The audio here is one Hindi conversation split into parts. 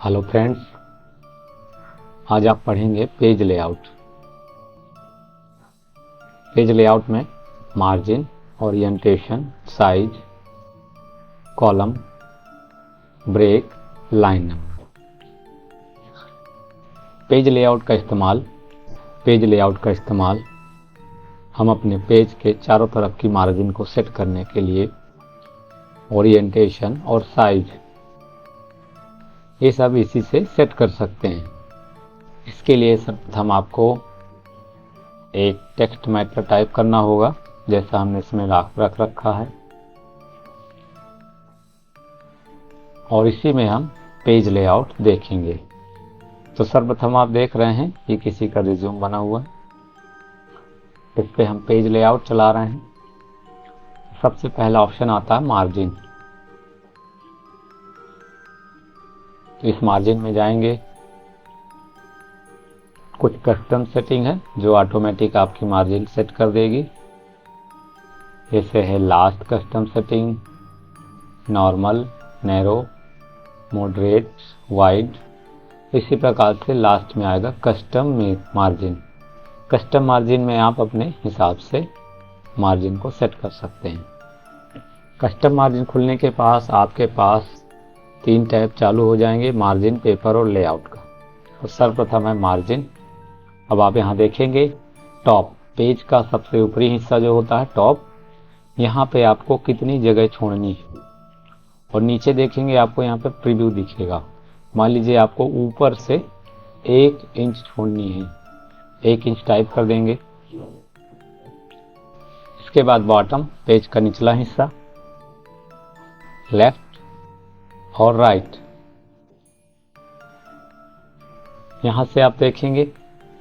हेलो फ्रेंड्स, आज आप पढ़ेंगे पेज लेआउट। पेज लेआउट में margin, orientation, size, column, break, line number. Page layout का इस्तेमाल हम अपने पेज के चारों तरफ की मार्जिन को सेट करने के लिए ओरिएंटेशन और साइज ये सब इसी से सेट कर सकते हैं। इसके लिए सर्वप्रथम आपको एक टेक्स्ट मैटर टाइप करना होगा, जैसा हमने इसमें रख रखा है, और इसी में हम पेज लेआउट देखेंगे। तो सर्वप्रथम आप देख रहे हैं ये किसी का रिज्यूम बना हुआ है, इस पे हम पेज लेआउट चला रहे हैं। सबसे पहला ऑप्शन आता है मार्जिन। तो इस मार्जिन में जाएंगे, कुछ कस्टम सेटिंग है जो ऑटोमेटिक आपकी मार्जिन सेट कर देगी। जैसे है last custom setting, normal, narrow, moderate, wide. इसी प्रकार से लास्ट में आएगा कस्टम मार्जिन। कस्टम मार्जिन में आप अपने हिसाब से मार्जिन को सेट कर सकते हैं। कस्टम मार्जिन खुलने के पास आपके पास 3 टैब चालू हो जाएंगे, मार्जिन, पेपर और लेआउट का। तो सर्वप्रथम है मार्जिन। अब आप यहाँ देखेंगे टॉप, पेज का सबसे ऊपरी हिस्सा जो होता है टॉप, यहाँ पे आपको कितनी जगह छोड़नी है। और नीचे देखेंगे आपको यहाँ पे प्रीव्यू दिखेगा। मान लीजिए आपको ऊपर से 1 इंच छोड़नी है, 1 इंच टाइप कर देंगे। इसके बाद बॉटम, पेज का निचला हिस्सा, लेफ्ट और राइट। यहां से आप देखेंगे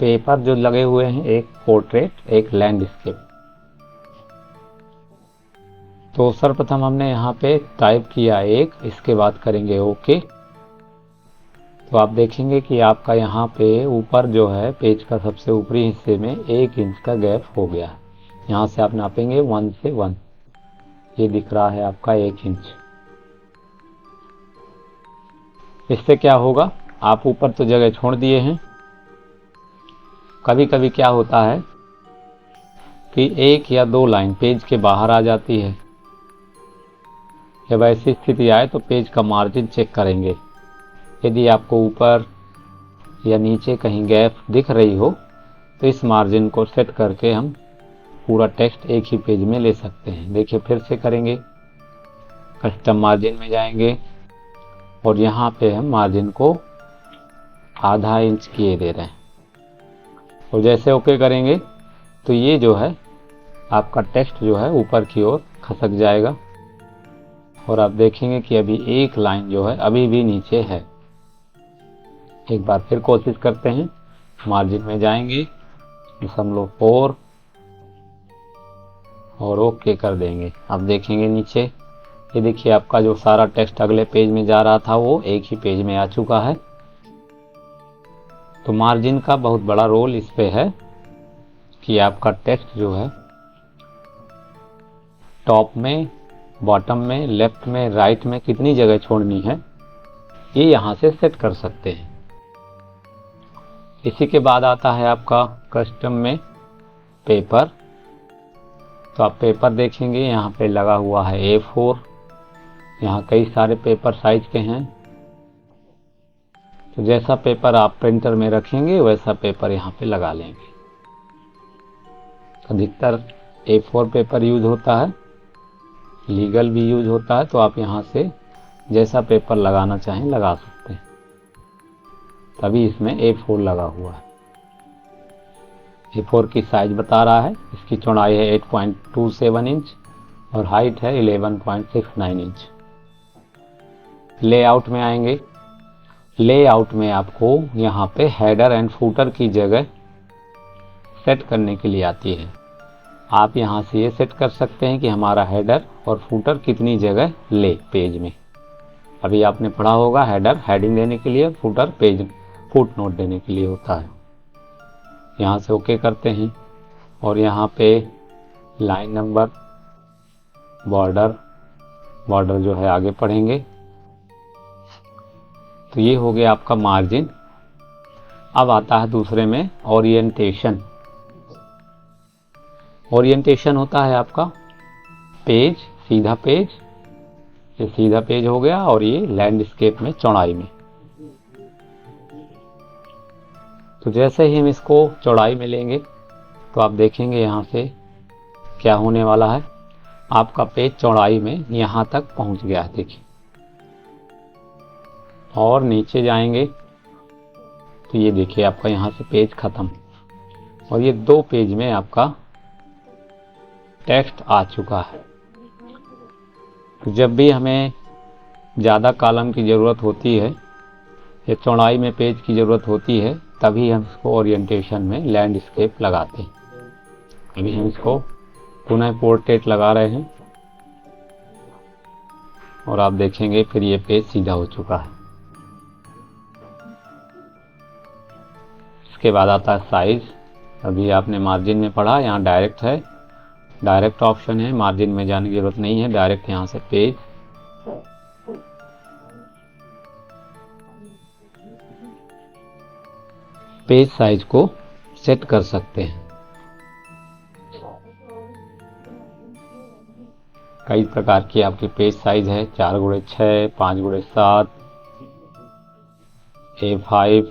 पेपर जो लगे हुए हैं, एक पोर्ट्रेट, एक लैंडस्केप। तो सर्वप्रथम हमने यहाँ पे टाइप किया 1, इसके बाद करेंगे ओके। तो आप देखेंगे कि आपका यहाँ पे ऊपर जो है पेज का सबसे ऊपरी हिस्से में 1 इंच का गैप हो गया। यहाँ से आप नापेंगे 1 से 1, ये दिख रहा है आपका 1 इंच। इससे क्या होगा, आप ऊपर तो जगह छोड़ दिए हैं। कभी कभी क्या होता है कि 1 या 2 लाइन पेज के बाहर आ जाती है। जब ऐसी स्थिति आए तो पेज का मार्जिन चेक करेंगे। यदि आपको ऊपर या नीचे कहीं गैप दिख रही हो तो इस मार्जिन को सेट करके हम पूरा टेक्स्ट एक ही पेज में ले सकते हैं। देखिए फिर से करेंगे, कस्टम मार्जिन में जाएंगे और यहाँ पे हम मार्जिन को आधा इंच किए दे रहे हैं। और जैसे ओके करेंगे तो ये जो है आपका टेक्स्ट जो है ऊपर की ओर खसक जाएगा और आप देखेंगे कि अभी 1 लाइन जो है अभी भी नीचे है। एक बार फिर कोशिश करते हैं, मार्जिन में जाएंगे, 0.4 और ओके कर देंगे। अब देखेंगे नीचे, ये देखिए आपका जो सारा टेक्स्ट अगले पेज में जा रहा था वो एक ही पेज में आ चुका है। तो मार्जिन का बहुत बड़ा रोल इस पे है कि आपका टेक्स्ट जो है टॉप में, बॉटम में, लेफ्ट में, राइट में कितनी जगह छोड़नी है, ये यहाँ से सेट कर सकते हैं। इसी के बाद आता है आपका कस्टम में पेपर। तो आप पेपर देखेंगे यहाँ पे लगा हुआ है A4। यहाँ कई सारे पेपर साइज के हैं। तो जैसा पेपर आप प्रिंटर में रखेंगे वैसा पेपर यहाँ पे लगा लेंगे। अधिकतर A4 पेपर यूज होता है, लीगल भी यूज होता है। तो आप यहाँ से जैसा पेपर लगाना चाहें लगा सकते हैं। तभी इसमें A4 लगा हुआ है। A4 की साइज बता रहा है, इसकी चौड़ाई है 8.27 इंच और हाइट है 11.69 इंच। लेआउट में आएंगे, लेआउट में आपको यहाँ पे हेडर एंड फूटर की जगह सेट करने के लिए आती है। आप यहाँ से ये सेट कर सकते हैं कि हमारा हेडर और फूटर कितनी जगह ले पेज में। अभी आपने पढ़ा होगा हेडर हेडिंग देने के लिए, फूटर पेज फुट नोट देने के लिए होता है। यहाँ से ओके करते हैं और यहाँ पे लाइन नंबर, बॉर्डर जो है आगे पढ़ेंगे। तो ये हो गया आपका मार्जिन। अब आता है दूसरे में ओरिएंटेशन। ओरिएंटेशन होता है आपका पेज, सीधा पेज, ये सीधा पेज हो गया, और ये लैंडस्केप में चौड़ाई में। तो जैसे ही हम इसको चौड़ाई में लेंगे तो आप देखेंगे यहाँ से क्या होने वाला है। आपका पेज चौड़ाई में यहाँ तक पहुँच गया है, देखिए। और नीचे जाएंगे तो ये देखिए आपका यहाँ से पेज खत्म, और ये 2 पेज में आपका टेक्स्ट आ चुका है। तो जब भी हमें ज़्यादा कॉलम की ज़रूरत होती है या चौड़ाई में पेज की ज़रूरत होती है, तभी हम इसको ओरिएंटेशन में लैंडस्केप लगाते हैं। अभी हम इसको पुनः पोर्ट्रेट लगा रहे हैं, और आप देखेंगे फिर ये पेज सीधा हो चुका है। इसके बाद आता है साइज। अभी आपने मार्जिन में पढ़ा, यहाँ डायरेक्ट है, डायरेक्ट ऑप्शन है, मार्जिन में जाने की जरूरत नहीं है, डायरेक्ट यहाँ से पेज साइज को सेट कर सकते हैं। कई प्रकार की आपकी पेज साइज है, 4x6, 5x7, A5,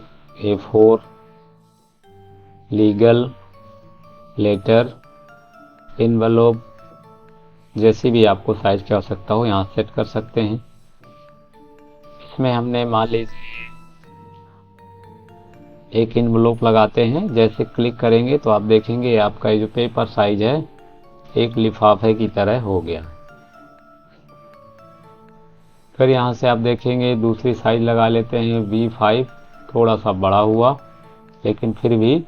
A4, legal, letter, envelope, जैसी भी आपको साइज की आवश्यकता हो यहाँ सेट कर सकते हैं। इसमें हमने मान लीजिए एक एनवलप लगाते हैं, जैसे क्लिक करेंगे तो आप देखेंगे आपका ये जो पेपर साइज है एक लिफाफे की तरह हो गया। फिर यहाँ से आप देखेंगे दूसरी साइज लगा लेते हैं B5, थोड़ा सा बड़ा हुआ लेकिन फिर भी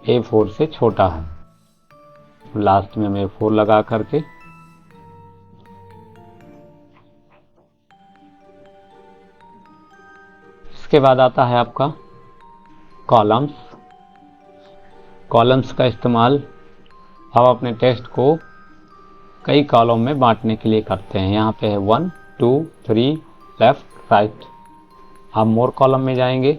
A4 से छोटा है। लास्ट में मैं A4 लगा करके इसके बाद आता है आपका कॉलम्स। कॉलम्स का इस्तेमाल हम अपने टेक्स्ट को कई कॉलम में बांटने के लिए करते हैं। यहाँ पे है 1, 2, 3, लेफ्ट, राइट। आप मोर कॉलम में जाएंगे,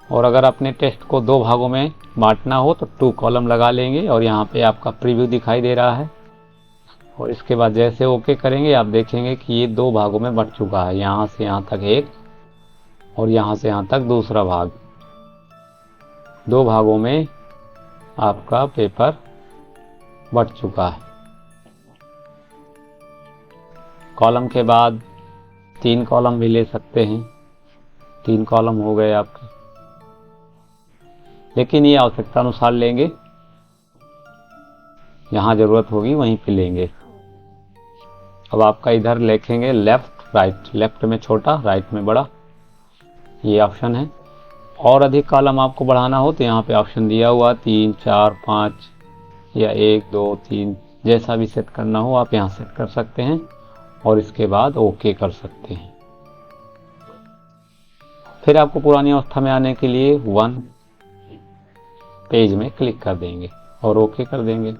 और अगर अपने टेक्स्ट को 2 भागों में बांटना हो तो 2 कॉलम लगा लेंगे, और यहाँ पे आपका प्रीव्यू दिखाई दे रहा है। और इसके बाद जैसे ओके करेंगे आप देखेंगे कि ये 2 भागों में बंट चुका है, यहाँ से यहाँ तक एक और यहाँ से यहाँ तक दूसरा भाग। 2 भागों में आपका पेपर बंट चुका है। कॉलम के बाद 3 कॉलम भी ले सकते हैं, 3 कॉलम हो गए आपके, लेकिन ये आवश्यकता अनुसार लेंगे, जहां जरूरत होगी वहीं पे लेंगे। अब आपका इधर लिखेंगे लेफ्ट, राइट, लेफ्ट में छोटा, राइट में बड़ा, ये ऑप्शन है। और अधिक कॉलम आपको बढ़ाना हो तो यहाँ पे ऑप्शन दिया हुआ 3, 4, 5 या 1, 2, 3, जैसा भी सेट करना हो आप यहाँ सेट कर सकते हैं, और इसके बाद ओके कर सकते हैं। फिर आपको पुरानी अवस्था में आने के लिए 1 पेज में क्लिक कर देंगे और ओके कर देंगे।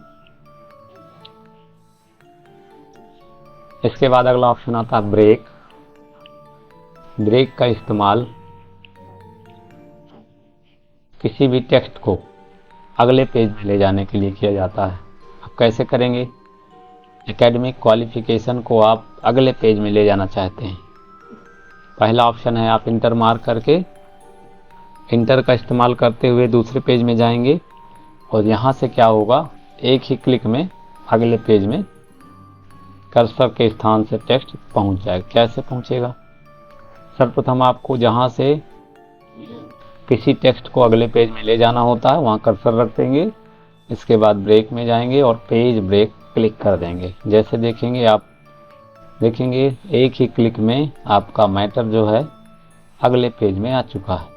इसके बाद अगला ऑप्शन आता है ब्रेक। ब्रेक का इस्तेमाल किसी भी टेक्स्ट को अगले पेज में ले जाने के लिए किया जाता है। आप कैसे करेंगे? एकेडमिक क्वालिफिकेशन को आप अगले पेज में ले जाना चाहते हैं। पहला ऑप्शन है आप इंटर मार्क करके इंटर का इस्तेमाल करते हुए दूसरे पेज में जाएंगे, और यहाँ से क्या होगा, एक ही क्लिक में अगले पेज में कर्सर के स्थान से टेक्स्ट पहुँच जाएगा। कैसे पहुँचेगा? सर्वप्रथम आपको जहाँ से किसी टेक्स्ट को अगले पेज में ले जाना होता है वहाँ कर्सर रख देंगे। इसके बाद ब्रेक में जाएंगे और पेज ब्रेक क्लिक कर देंगे। जैसे देखेंगे आप देखेंगे एक ही क्लिक में आपका मैटर जो है अगले पेज में आ चुका है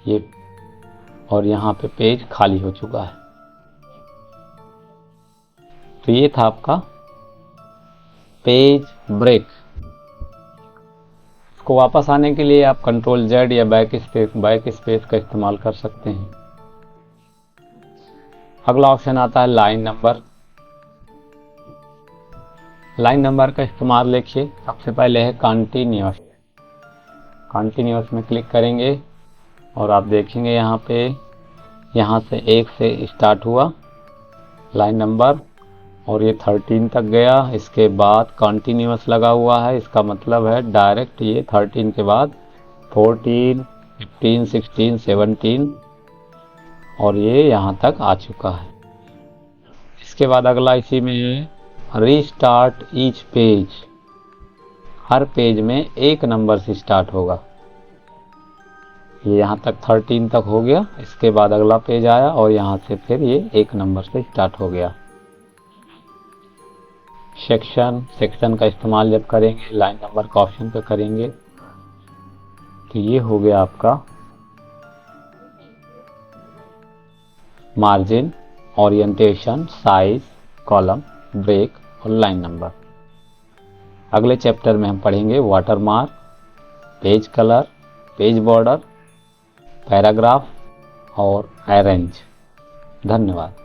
ये, और यहाँ पे पेज खाली हो चुका है। तो ये था आपका पेज ब्रेक। इसको वापस आने के लिए आप कंट्रोल Z या बैक स्पेस का इस्तेमाल कर सकते हैं। अगला ऑप्शन आता है लाइन नंबर। लाइन नंबर का इस्तेमाल देखिए, सबसे पहले है कंटिन्यूअस। कंटिन्यूअस में क्लिक करेंगे और आप देखेंगे यहाँ पे, यहाँ से 1 से स्टार्ट हुआ लाइन नंबर और ये 13 तक गया। इसके बाद कंटिन्यूअस लगा हुआ है, इसका मतलब है डायरेक्ट ये 13 के बाद 14, 15, 16, 17 और ये यहाँ तक आ चुका है। इसके बाद अगला इसी में है रीस्टार्ट ईच पेज। हर पेज में एक नंबर से स्टार्ट होगा। ये यहाँ तक 13 तक हो गया, इसके बाद अगला पेज आया और यहाँ से फिर ये एक नंबर से स्टार्ट हो गया। सेक्शन का इस्तेमाल जब करेंगे, लाइन नंबर का ऑप्शन पे करेंगे तो ये हो गया आपका margin, orientation, size, column, break और लाइन नंबर। अगले चैप्टर में हम पढ़ेंगे watermark, page colour, page border, paragraph और अरेंज। धन्यवाद।